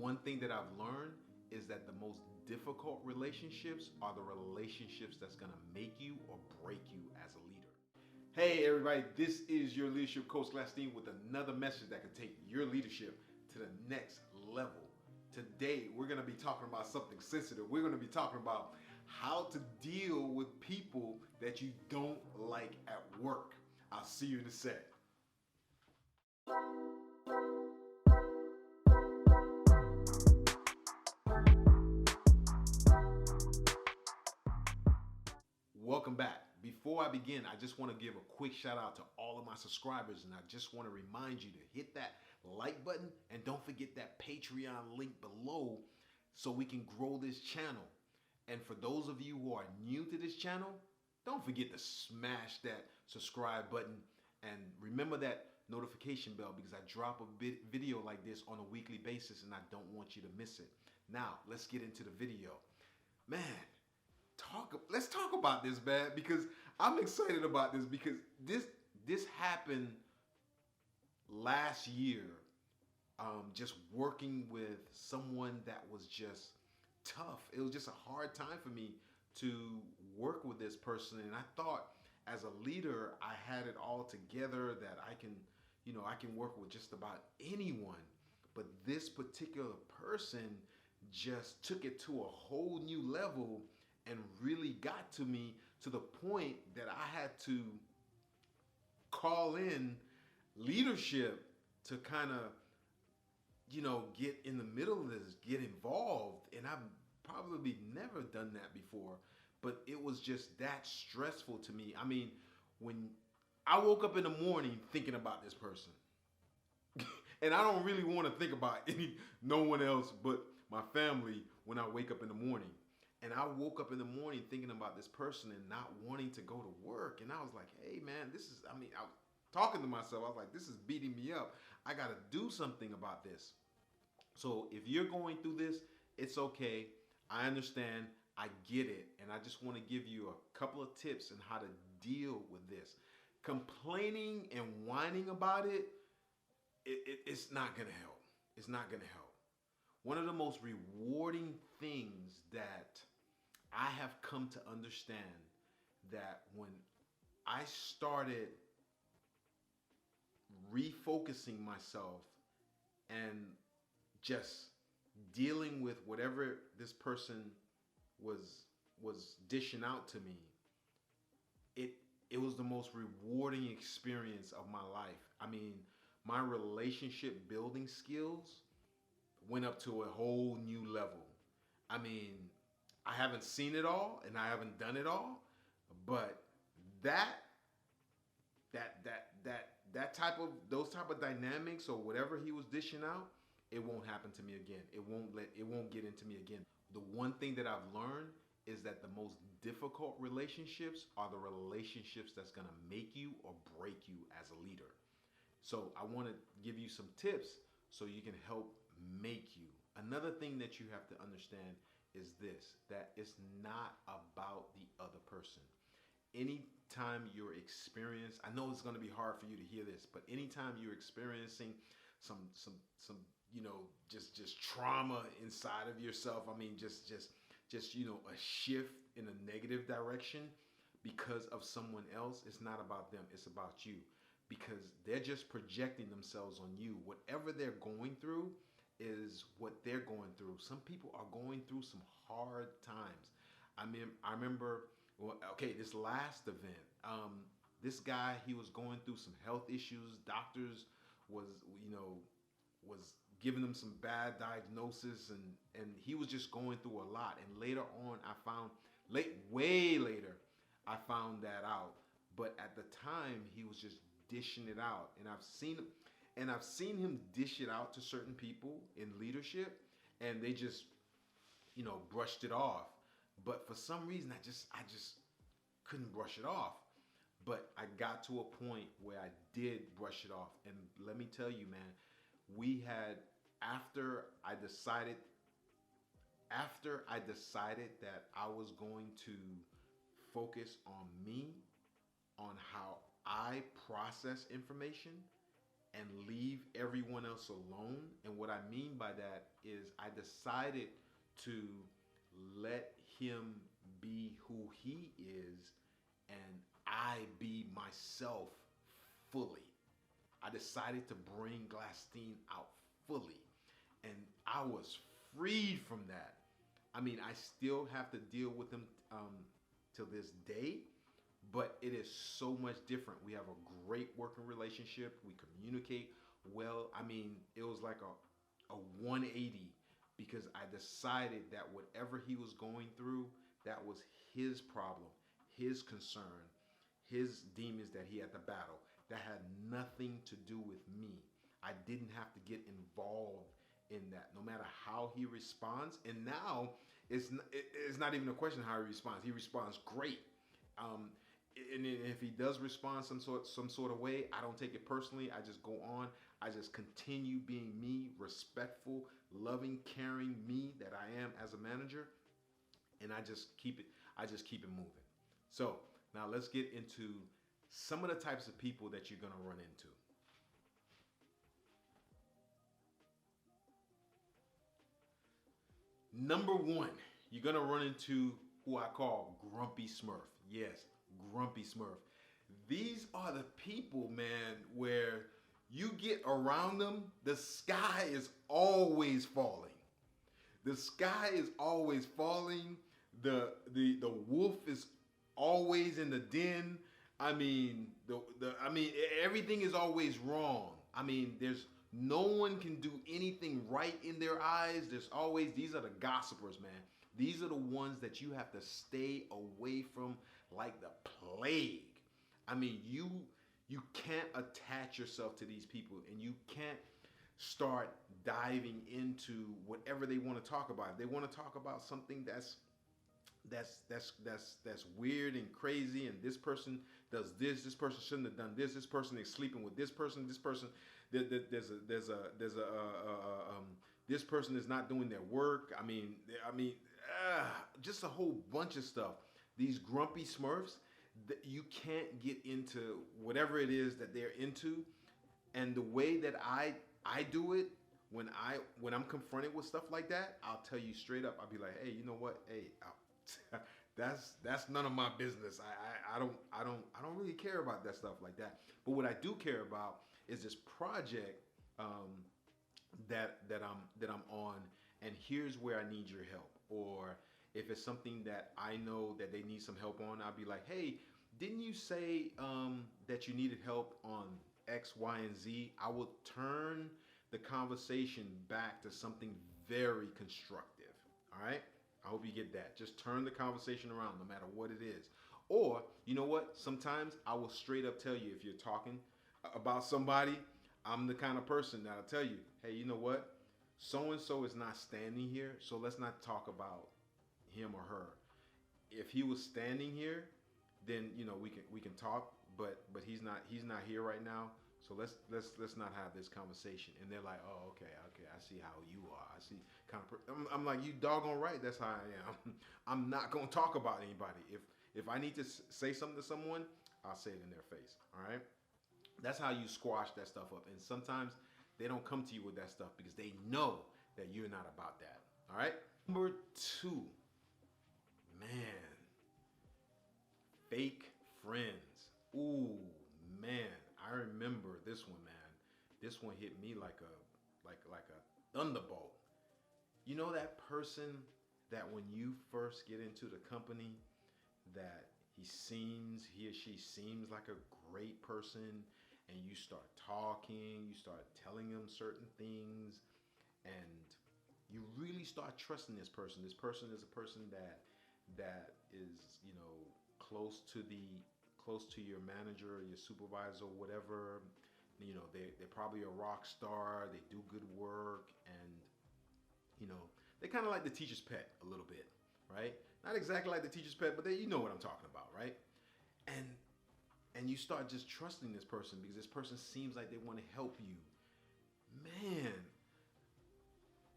one thing that I've learned is that the most difficult relationships are the relationships that's going to make you or break you as a leader. Hey everybody, this is your leadership coach Glastine with another message that can take your leadership to the next level. Today we're going to be talking about something sensitive. We're going to be talking about how to deal with people that you don't like at work. I'll see you in a sec. Welcome back. Before I begin, I just want to give a quick shout out to all of my subscribers, and I just want to remind you to hit that like button and don't forget that Patreon link below so we can grow this channel. And for those of you who are new to this channel, don't forget to smash that subscribe button and remember that notification bell because I drop a video like this on a weekly basis and I don't want you to miss it. Now, let's get into the video. Man, let's talk about this, man, because I'm excited about this because this happened last year. Just working with someone that was just tough. It was just a hard time for me to work with this person, and I thought as a leader I had it all together, that I can work with just about anyone. But this particular person just took it to a whole new level and really got to me to the point that I had to call in leadership to kind of, get in the middle of this, get involved. And I've probably never done that before, but it was just that stressful to me. I mean, when I woke up in the morning thinking about this person, and I don't really want to think about no one else but my family when I wake up in the morning. And I woke up in the morning thinking about this person and not wanting to go to work. And I was like, hey man, I was talking to myself. I was like, this is beating me up. I got to do something about this. So if you're going through this, it's okay. I understand. I get it. And I just want to give you a couple of tips on how to deal with this. Complaining and whining about it's not going to help. It's not going to help. One of the most rewarding things that I have come to understand, that when I started refocusing myself and just dealing with whatever this person was dishing out to me, it was the most rewarding experience of my life. I mean, my relationship building skills went up to a whole new level. I mean, I haven't seen it all and I haven't done it all, but those type of dynamics or whatever he was dishing out, it won't happen to me again. It won't get into me again. The one thing that I've learned is that the most difficult relationships are the relationships that's going to make you or break you as a leader. So I want to give you some tips so you can help make you. Another thing that you have to understand is this, that it's not about the other person. Anytime you're experiencing, I know it's going to be hard for you to hear this, but anytime you're experiencing some just trauma inside of yourself, I mean just a shift in a negative direction because of someone else, it's not about them, it's about you. Because they're just projecting themselves on you. Whatever they're going through is what they're going through. Some people are going through some hard times. I remember, this last event, this guy, he was going through some health issues. Doctors was giving him some bad diagnosis, and he was just going through a lot. And later on, way later, I found that out. But at the time, he was just dishing it out, and I've seen him dish it out to certain people in leadership, and they just brushed it off. But for some reason, I just couldn't brush it off. But I got to a point where I did brush it off, and let me tell you, man, after I decided that I was going to focus on me, on how I process information and leave everyone else alone. And what I mean by that is I decided to let him be who he is and I be myself fully. I decided to bring Glassstein out fully. And I was freed from that. I mean, I still have to deal with him till this day, but it is so much different. We have a great working relationship. We communicate well. I mean, it was like a 180 because I decided that whatever he was going through, that was his problem, his concern, his demons that he had to battle. That had nothing to do with me. I didn't have to get involved in that, no matter how he responds. And now it's not even a question how he responds. He responds great. And if he does respond some sort of way, I don't take it personally. I just go on. I just continue being me, respectful, loving, caring me that I am as a manager, and I just keep it moving. So now let's get into some of the types of people that you're gonna run into. Number one, you're gonna run into who I call Grumpy Smurf. Yes, Grumpy Smurf. These are the people, man, where you get around them, the sky is always falling. The sky is always falling. The wolf is always in the den. I mean, everything is always wrong. I mean, there's no one can do anything right in their eyes. These are the gossipers, man. These are the ones that you have to stay away from like the plague. I mean, you can't attach yourself to these people, and you can't start diving into whatever they want to talk about. If they want to talk about something that's weird and crazy, and this person does this person shouldn't have done this person is sleeping with this person this person is not doing their work. I mean just a whole bunch of stuff. These grumpy Smurfs, you can't get into whatever it is that they're into. And the way that I do it, when I'm confronted with stuff like that, I'll tell you straight up. I'll be like, hey, you know what? Hey, that's none of my business. I don't really care about that stuff like that. But what I do care about is this project that I'm on, and here's where I need your help. Or if it's something that I know that they need some help on, I'll be like, hey, didn't you say that you needed help on X, Y, and Z? I will turn the conversation back to something very constructive. All right? I hope you get that. Just turn the conversation around no matter what it is. Or, you know what? Sometimes I will straight up tell you, if you're talking about somebody, I'm the kind of person that'll tell you, hey, you know what? So-and-so is not standing here, so let's not talk about him or her. If he was standing here, then we can talk, but he's not here right now. So let's not have this conversation. And they're like, oh, okay, I see how you are. I see kind of. I'm like, you doggone right. That's how I am. I'm not gonna talk about anybody. If I need to say something to someone, I'll say it in their face. All right. That's how you squash that stuff up. And sometimes they don't come to you with that stuff because they know that you're not about that. All right. Number two, man, fake friends. Ooh, man. I remember this one, man. This one hit me like a thunderbolt. You know that person that when you first get into the company, that he or she seems like a great person, and you start talking, you start telling them certain things, and you really start trusting this person. This person is a person that is, close to your manager, your supervisor, whatever. They're probably a rock star. They do good work, and they're kind of like the teacher's pet a little bit, right? Not exactly like the teacher's pet, but you know what I'm talking about, right? And you start just trusting this person because this person seems like they want to help you. Man,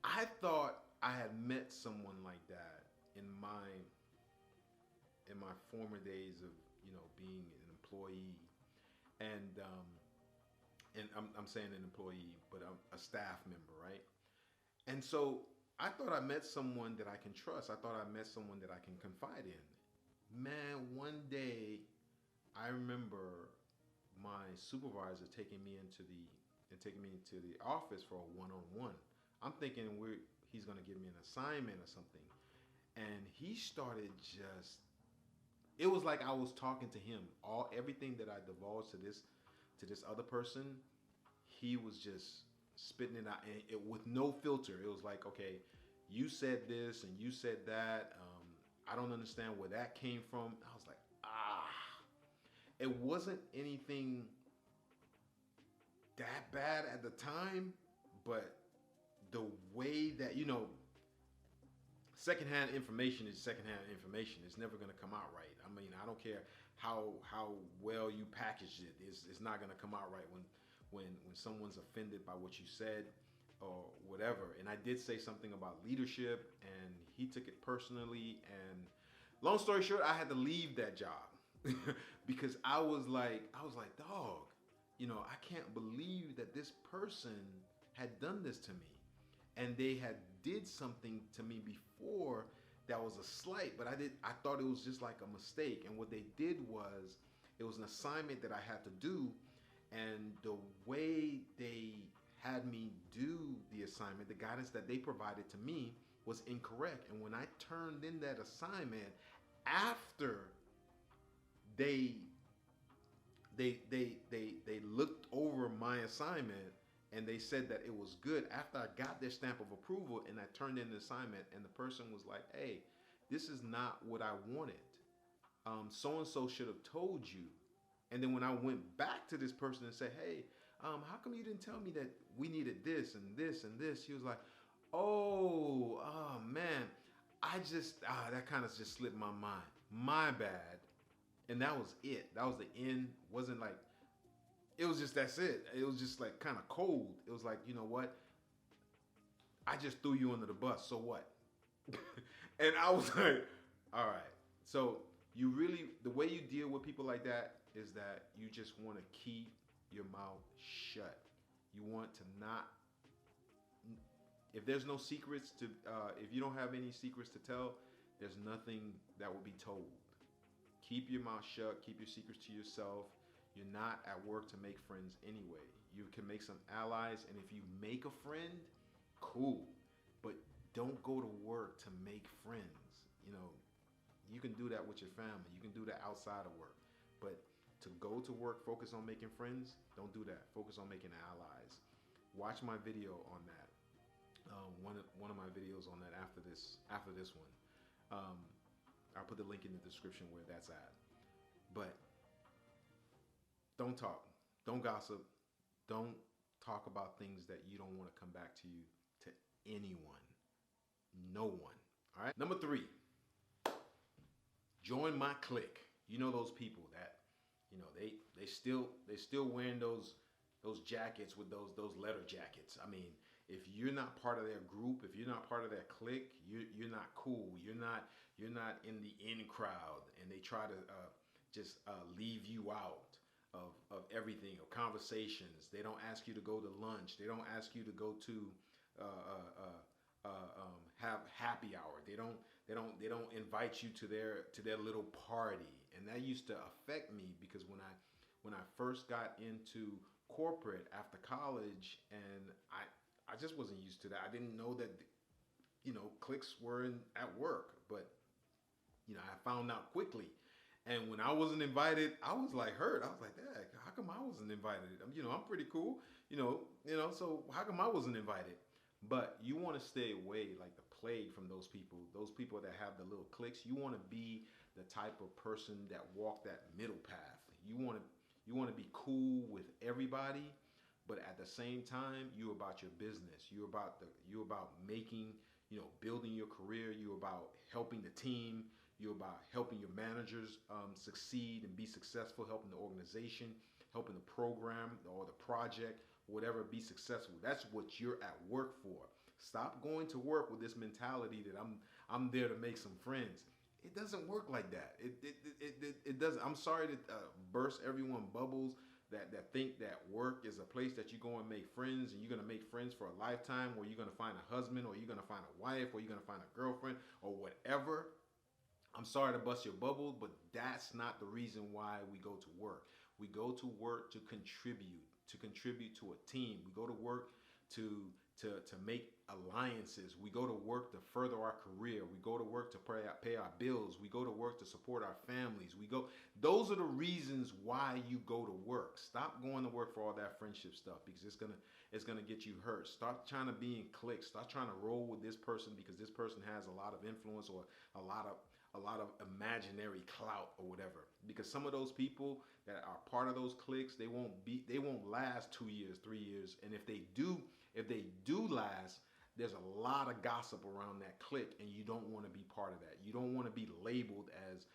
I thought I had met someone like that in my former days of being an employee, and I'm saying an employee, but I'm a staff member, right? And so I thought I met someone that I can trust. I thought I met someone that I can confide in. Man, one day I remember my supervisor taking me into the office for a one-on-one. I'm thinking he's gonna give me an assignment or something, and he started just. It was like I was talking to him. Everything that I divulged to this other person, he was just spitting it out, and with no filter. It was like, okay, you said this and you said that. I don't understand where that came from. I was like, ah. It wasn't anything that bad at the time, but the way that, secondhand information is secondhand information. It's never going to come out right. I mean, I don't care how well you package it. It's not going to come out right when someone's offended by what you said or whatever. And I did say something about leadership, and he took it personally. And long story short, I had to leave that job because I was like, dog, I can't believe that this person had done this to me. And they had did something to me before that was a slight, but I thought it was just like a mistake. And what they did was, it was an assignment that I had to do, and the way they had me do the assignment, the guidance that they provided to me was incorrect. And when I turned in that assignment after they looked over my assignment, and they said that it was good after I got their stamp of approval, and I turned in the assignment, and the person was like, hey, this is not what I wanted. So-and-so should have told you. And then when I went back to this person and said, hey, how come you didn't tell me that we needed this and this and this? He was like, oh man, that kind of just slipped my mind. My bad. And that was it. That was the end. Wasn't like, it was just, that's it. It was just like kind of cold. It was like, you know what? I just threw you under the bus. So what? And I was like, all right. So the way you deal with people like that is that you just want to keep your mouth shut. You want to not, if there's no secrets if you don't have any secrets to tell, there's nothing that will be told. Keep your mouth shut. Keep your secrets to yourself. You're not at work to make friends anyway. You can make some allies, and if you make a friend, cool. But don't go to work to make friends. You can do that with your family. You can do that outside of work. But to go to work, focus on making friends, don't do that. Focus on making allies. Watch my video on that. One of my videos on that after this one. I'll put the link in the description where that's at. But don't talk. Don't gossip. Don't talk about things that you don't want to come back to you to anyone. No one. All right. Number 3. Join my clique. You know those people that, they still wearing those jackets with those letter jackets. I mean, if you're not part of their group, if you're not part of their clique, you're not cool. You're not in the in crowd, and they try to just leave you out of everything, of conversations. They don't ask you to go to lunch. They don't ask you to go to have happy hour. They don't invite you to their little party. And that used to affect me, because when I first got into corporate after college, and I just wasn't used to that. I didn't know that cliques were at work, but I found out quickly. And when I wasn't invited, I was like hurt. I was like, "Dad, how come I wasn't invited? I'm pretty cool, so how come I wasn't invited?" But you want to stay away like the plague from those people that have the little cliques. You want to be the type of person that walk that middle path. You want to be cool with everybody, but at the same time, you're about your business. You're about making, building your career. You're about helping the team. You're about helping your managers succeed and be successful, helping the organization, helping the program or the project, whatever, be successful. That's what you're at work for. Stop going to work with this mentality that I'm there to make some friends. It doesn't work like that. It doesn't. I'm sorry to burst everyone's bubbles that think that work is a place that you go and make friends and you're gonna make friends for a lifetime, or you're gonna find a husband, or you're gonna find a wife, or you're gonna find a girlfriend, or whatever. I'm sorry to bust your bubble, but that's not the reason why we go to work. We go to work to contribute to a team. We go to work to make alliances. We go to work to further our career. We go to work to pay our bills. We go to work to support our families. Those are the reasons why you go to work. Stop going to work for all that friendship stuff, because it's gonna get you hurt. Stop trying to be in cliques. Stop trying to roll with this person because this person has a lot of influence or a lot of imaginary clout or whatever. Because some of those people that are part of those cliques, they won't last 2 years, 3 years, and if they do last, there's a lot of gossip around that clique, and you don't want to be part of that. You don't want to be labeled as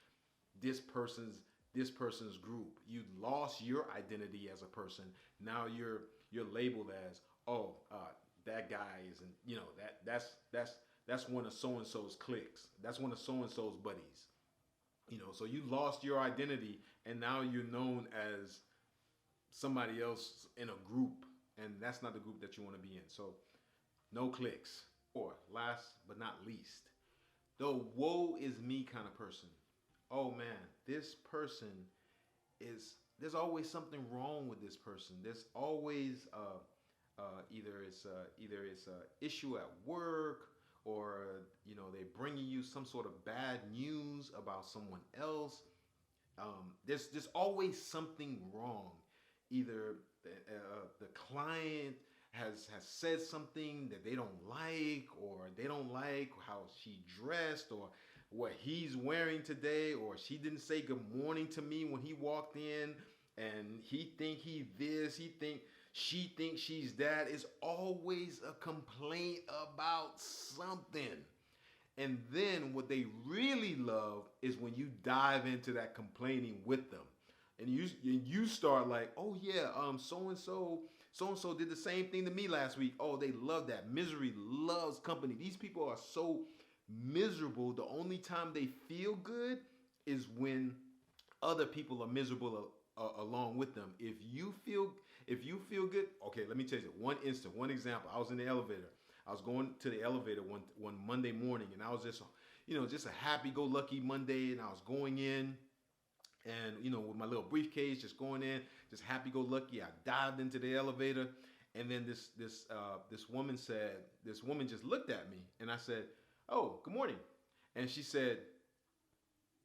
this person's group. You lost your identity as a person. Now you're labeled as, that guy isn't, that's one of so and so's cliques. That's one of so and so's buddies. So you lost your identity, and now you're known as somebody else in a group, and that's not the group that you want to be in. So no cliques. Or last but not least, the woe is me kind of person. Oh man, this person there's always something wrong with this person. There's always either it's a issue at work, or they're bringing you some sort of bad news about someone else. There's always something wrong. Either the client has said something that they don't like, or they don't like how she dressed, or what he's wearing today, or she didn't say good morning to me when he walked in, and he think he this, she thinks she's that. It's always a complaint about something. And then what they really love is when you dive into that complaining with them. And you start like, oh yeah, so and so did the same thing to me last week. Oh, they love that. Misery loves company. These people are so miserable. The only time they feel good is when other people are miserable along with them. If you feel good, okay, let me tell you one example. I was in the elevator. I was going to the elevator one Monday morning, and I was just a happy-go-lucky Monday, and I was going in, and with my little briefcase, just going in, just happy-go-lucky. I dived into the elevator, and then this woman just looked at me, and I said, "Oh, good morning," and she said,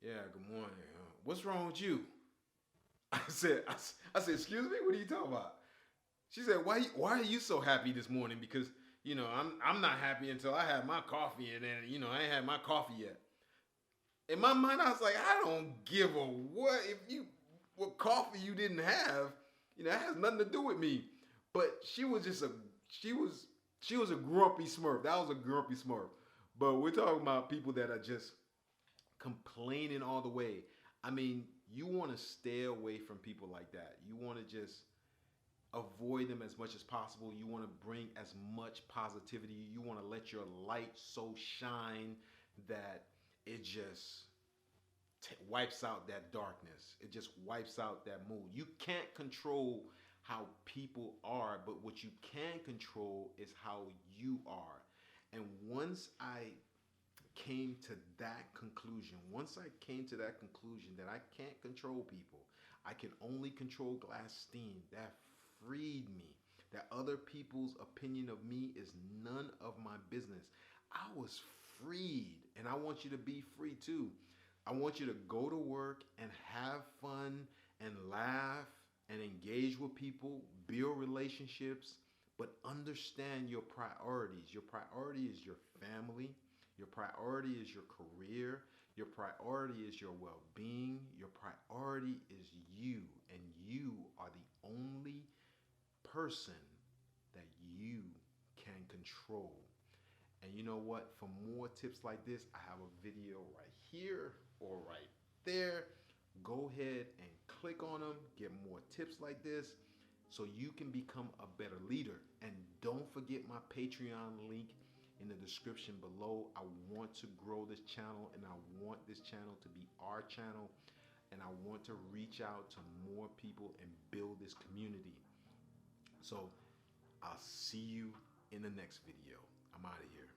"Yeah, good morning. What's wrong with you?" I said, "Excuse me, what are you talking about?" She said, "Why are you so happy this morning?" Because I'm not happy until I have my coffee, and then I ain't had my coffee yet. In my mind, I was like, I don't give a what what coffee you didn't have. That has nothing to do with me. But she was a grumpy Smurf. That was a grumpy Smurf. But we're talking about people that are just complaining all the way. I mean, you want to stay away from people like that. You want to just avoid them as much as possible. You want to bring as much positivity. You want to let your light so shine that it just wipes out that darkness. It just wipes out that mood. You can't control how people are, but what you can control is how you are. And once I came to that conclusion that I can't control people, I can only control glass steam, that freed me. That other people's opinion of me is none of my business. I was freed, and I want you to be free too. I want you to go to work and have fun and laugh and engage with people, build relationships, but understand your priorities. Your priority is your family. Your priority is your career. Your priority is your well-being. Your priority is you, and you are the only person that you can control. And you know what? For more tips like this, I have a video right here or right there. Go ahead and click on them. Get more tips like this so you can become a better leader. And don't forget my Patreon link in the description below. I want to grow this channel, and I want this channel to be our channel. and I want to reach out to more people and build this community. So I'll see you in the next video. I'm out of here.